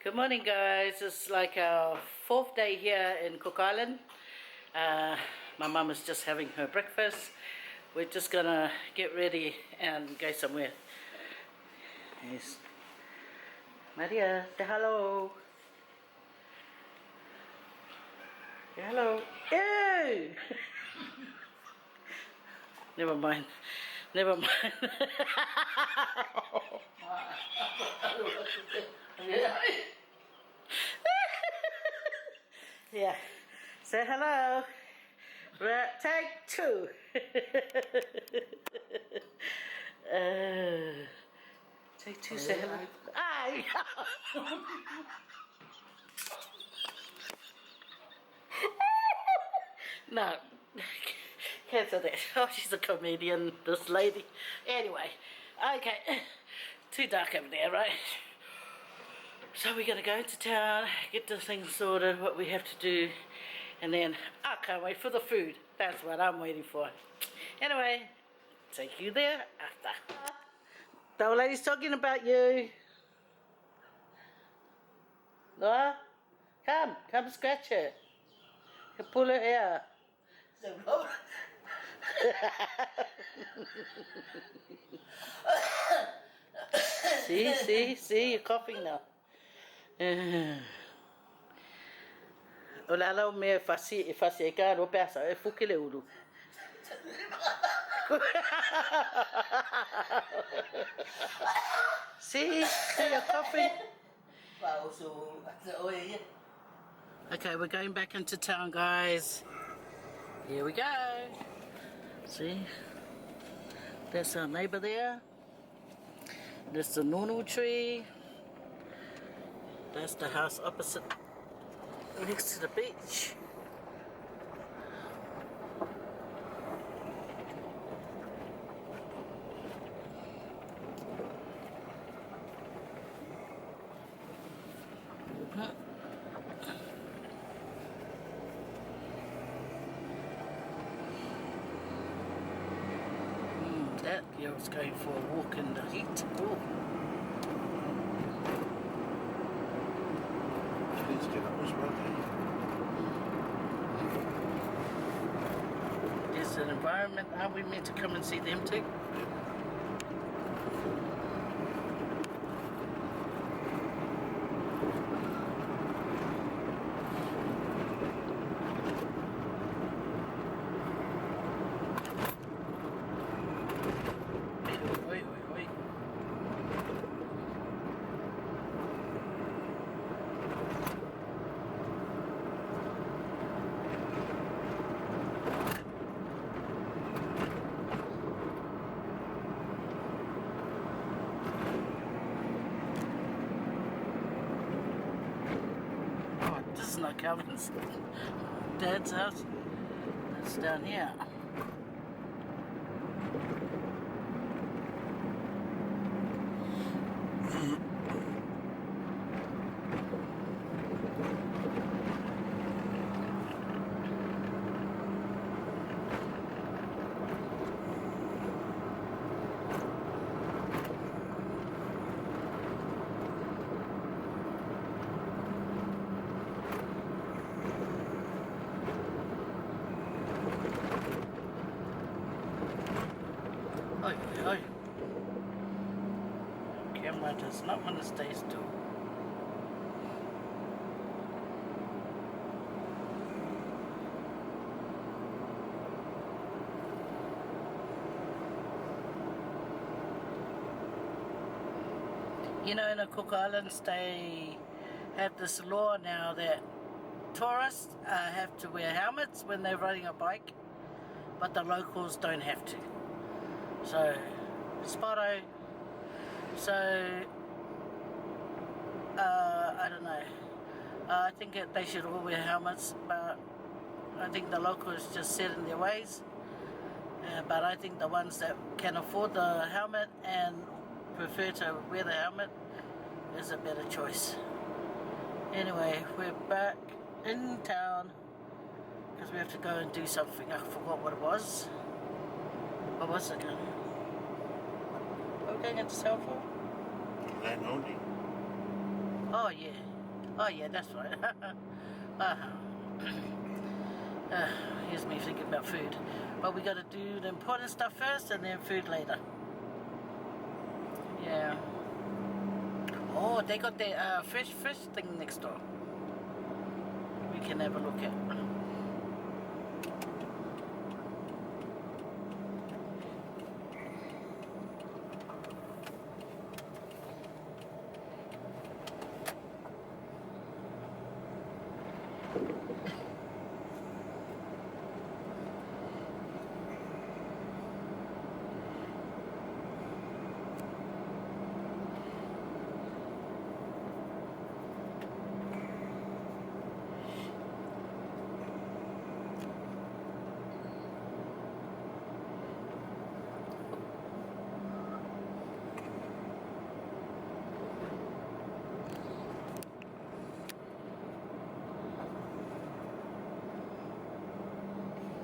Good morning, guys. It's like our fourth day here in Cook Island. My mum is just having her breakfast. We're just gonna get ready and go somewhere. Yes. Maria, say hello. Say hello. Ew! Never mind. Never mind. Yeah. Say hello. Take two. Take two. Say hello. Ay. No. Cancel that. Oh, she's a comedian, this lady. Anyway. Okay. Too dark over there, right? So we're going to go into town, get this thing sorted, what we have to do, and then I can't wait for the food. That's what I'm waiting for. Anyway, take you there after. The old lady's talking about you. Noah, come scratch her. You pull her hair. See, you're coughing now. Ola la me fasi e ka ro pesa e fukile uru. See, you're coughing. Okay, we're going back into town, guys. Here we go. See, there's our neighbour there. There's the nunu tree. That's the house opposite, next to the beach. That girl's going for a walk in the heat. Ooh. There's an environment. Aren't we meant to come and see them too? Wait. This is not Calvin's dad's house. It's down here. Oi. Camera does not want to stay still. You know, in the Cook Islands, they have this law now that tourists have to wear helmets when they're riding a bike, but the locals don't have to. So, Spotto. So, I don't know. I think they should all wear helmets, but I think the locals just set in their ways. But I think the ones that can afford the helmet and prefer to wear the helmet is a better choice. Anyway, we're back in town because we have to go and do something. I forgot what it was. What was it, Gunny? What were we going into town for? Land only. Oh yeah. Oh yeah, that's right. Here's me thinking about food. But we gotta do the important stuff first and then food later. Yeah. Oh, they got their fish thing next door. We can have a look at.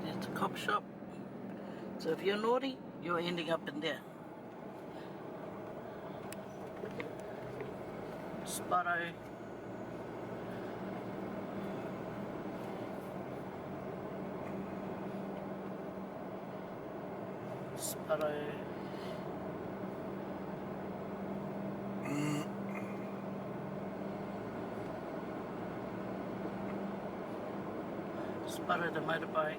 There's a cop shop. So if you're naughty, you're ending up in there. Spotto. Spotto. Spotto the motorbike.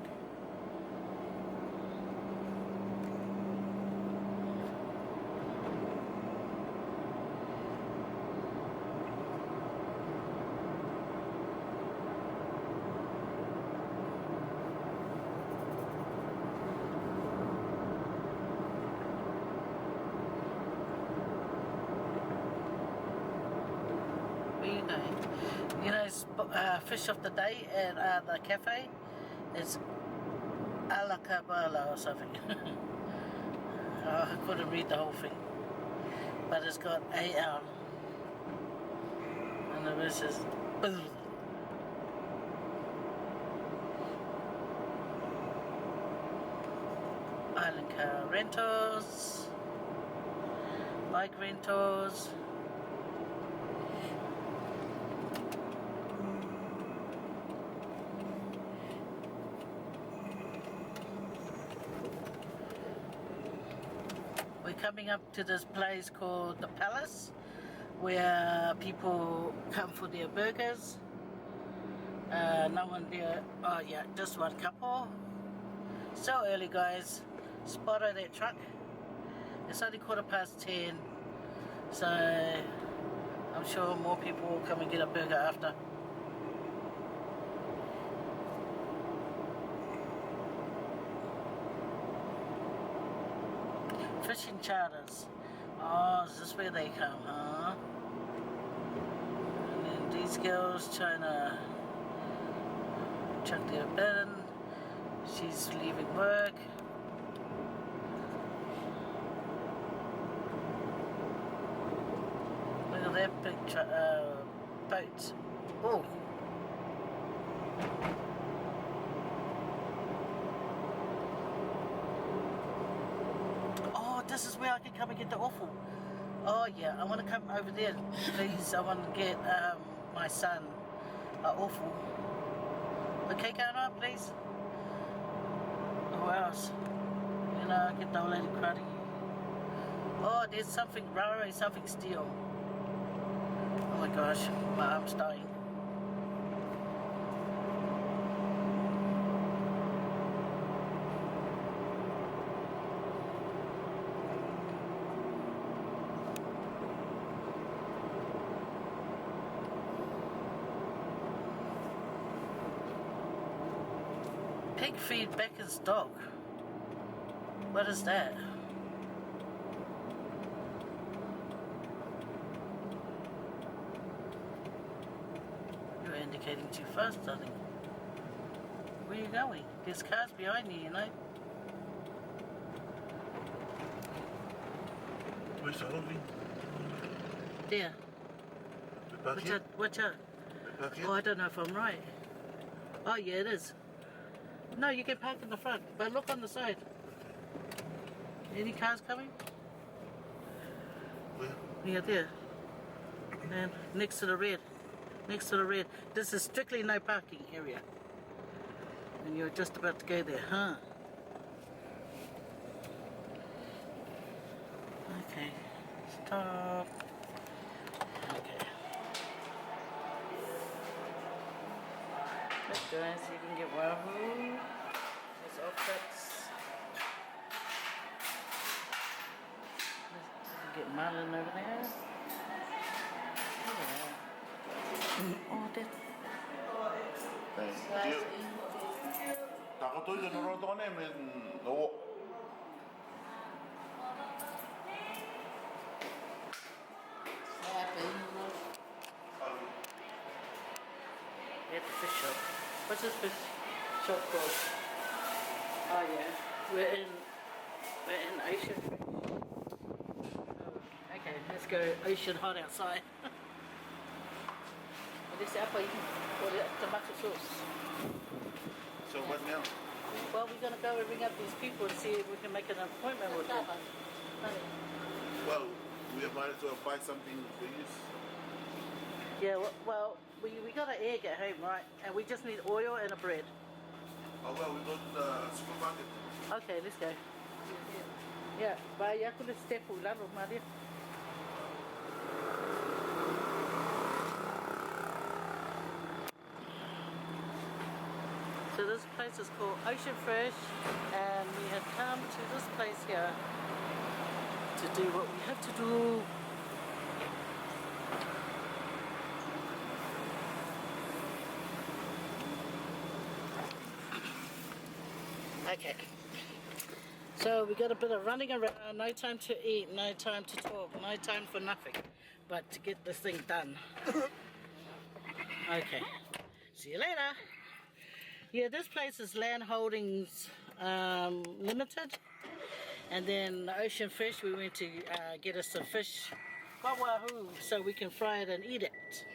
You know, fish of the day at the cafe. It's a la cabala or something. I couldn't read the whole thing, but it's got AL, and the rest is. Island car rentals, bike rentals. We're coming up to this place called the Palace, where people come for their burgers. No one there. Oh yeah, just one couple. So early, guys. Spotted that truck. It's only 10:15, so I'm sure more people will come and get a burger after. Fishing charters. Oh, is this where they come, huh? And then these girls trying to chuck their bin. She's leaving work. Look at that big boat. Oh. This is where I can come and get the offal. Oh yeah, I want to come over there, please. I want to get my son offal. Okay, Kana, please. Who else? You know, get the old lady cruddy. Oh, there's something rare, something steel. Oh my gosh, my arm's dying. Pig feed back in stock. What is that? You're indicating too fast, darling. Where are you going? There's cars behind you, you know. Where's the holding? There. Watch out, watch out. Oh, I don't know if I'm right. Oh yeah, it is. No, you can park in the front, but look on the side. Any cars coming? Where? Yeah, there. And next to the red. Next to the red. This is strictly no parking area. And you're just about to go there, huh? Okay. Stop. Okay. Look guys, you can get wahoo. There's all cuts. You can get marlin over there. Oh, that. Tako to yung Rarotonga men no. At the fish shop. What's this fish shop called? Oh yeah, we're in Ocean Fish. Oh, okay, let's go Ocean Hot outside. This apple you can order tomato sauce. So what now? Well, we're gonna go and ring up these people and see if we can make an appointment with them. Well, we might as well buy something for use. Yeah, well, we got an egg at home, right? And we just need oil and a bread. Oh well, we go to the supermarket. Okay, let's go. Yeah, vai aku le step ular rumah dia. So this place is called Ocean Fresh, and we have come to this place here to do what we have to do. Okay, so we got a bit of running around, no time to eat, no time to talk, no time for nothing, but to get this thing done. Okay, see you later. Yeah, this place is Land Holdings Limited, and then Ocean Fish, we went to get us some fish, wahoo, so we can fry it and eat it.